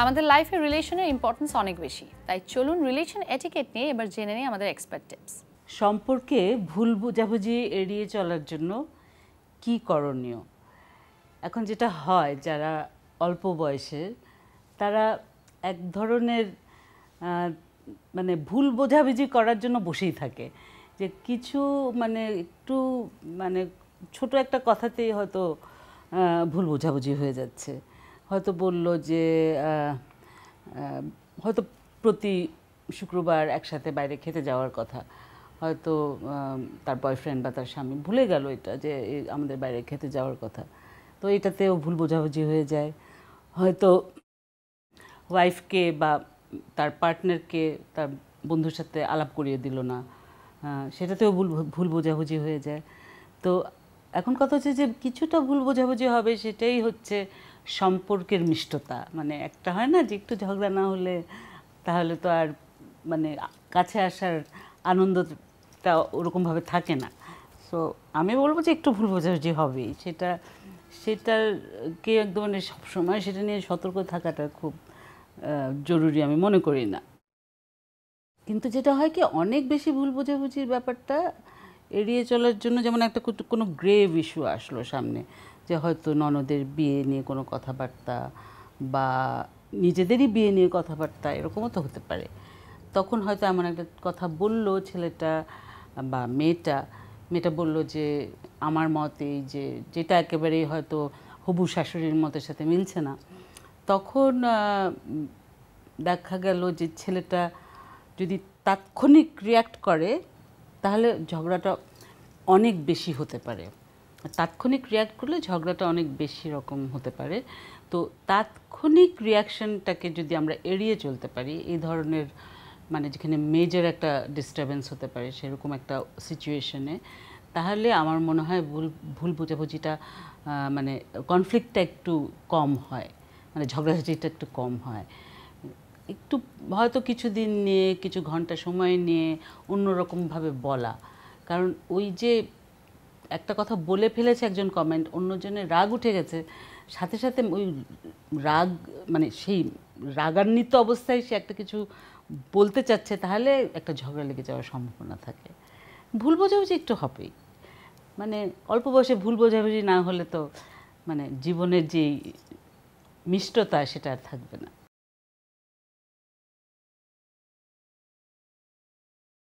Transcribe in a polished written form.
আমাদের লাইফে রিলেশনের ইম্পর্টেন্স অনেক বেশি, তাই চলুন রিলেশন এটিকেট নিয়ে এবার জেনে নিই আমাদের এক্সপার্ট টিপস। সম্পর্কে ভুল বোঝাবুঝি এড়িয়ে চলার জন্য কি করণীয়? এখন যেটা হয়, যারা অল্প বয়সের তারা এক ধরনের মানে ভুল বোঝাবুঝি করার জন্য বসেই থাকে, যে কিছু মানে একটু মানে ছোট একটা কথাতেই হয়তো ভুল বোঝাবুঝি হয়ে যাচ্ছে। হয়তো বলল যে হয়তো প্রতি শুক্রবার একসাথে বাইরে খেতে যাওয়ার কথা, হয়তো তার বয়ফ্রেন্ড বা তার স্বামী ভুলে গেল এটা, যে আমাদের বাইরে খেতে যাওয়ার কথা, তো এটাতেও ভুল বোঝাবুঝি হয়ে যায়। হয়তো ওয়াইফকে বা তার পার্টনারকে তার বন্ধুর সাথে আলাপ করিয়ে দিল না, সেটাতেও ভুল বোঝাবুঝি হয়ে যায়। তো এখন কথা হচ্ছে যে কিছুটা ভুল বোঝাবুঝি হবে, সেটাই হচ্ছে সম্পর্কের মিষ্টতা। মানে একটা হয় না যে একটু ঝগড়া না হলে তাহলে তো আর মানে কাছে আসার আনন্দটা ওরকমভাবে থাকে না। সো আমি বলবো যে একটু ভুল বোঝাবুঝি হবেই, সেটাকে একদম মানে সবসময় সেটা নিয়ে সতর্ক থাকাটা খুব জরুরি আমি মনে করি না। কিন্তু যেটা হয় কি, অনেক বেশি ভুল বোঝাবুঝির ব্যাপারটা এড়িয়ে চলার জন্য, যেমন একটা কোনো গ্রেভ ইস্যু আসলো সামনে, যে হয়তো ননদের বিয়ে নিয়ে কোনো কথাবার্তা বা নিজেদেরই বিয়ে নিয়ে কথাবার্তা, এরকমও তো হতে পারে। তখন হয়তো এমন একটা কথা বলল ছেলেটা বা মেয়েটা বলল যে আমার মতে যে যেটা একেবারেই হয়তো হবু শাশুড়ির মতের সাথে মিলছে না। তখন দেখা গেল যে ছেলেটা যদি তাৎক্ষণিক রিয়্যাক্ট করে তাহলে ঝগড়াটা অনেক বেশি হতে পারে। তাৎক্ষণিক রিয়্যাক্ট করলে ঝগড়াটা অনেক বেশি রকম হতে পারে। তো তাৎক্ষণিক রিয়াকশনটাকে যদি আমরা এড়িয়ে চলতে পারি, এই ধরনের মানে যেখানে মেজর একটা ডিস্টারবেন্স হতে পারে সেরকম একটা সিচুয়েশনে, তাহলে আমার মনে হয় ভুল বোঝাবুঝিটা মানে কনফ্লিক্টটা একটু কম হয়, মানে ঝগড়াঝাটিটা একটু কম হয়। একটু হয়তো কিছুদিন নিয়ে, কিছু ঘন্টা সময় নিয়ে অন্যরকমভাবে বলা, কারণ ওই যে একটা কথা বলে ফেলেছে একজন, কমেন্ট, অন্যজনের রাগ উঠে গেছে, সাথে সাথে ওই রাগ মানে সেই রাগান্বিত অবস্থায় সে একটা কিছু বলতে চাচ্ছে, তাহলে একটা ঝগড়া লেগে যাওয়ার সম্ভাবনা থাকে। ভুল বোঝাবুঝি একটু হবেই, মানে অল্প বয়সে ভুল বোঝাবুঝি না হলে তো মানে জীবনের যেই মিষ্টতা সেটা আর থাকবে না।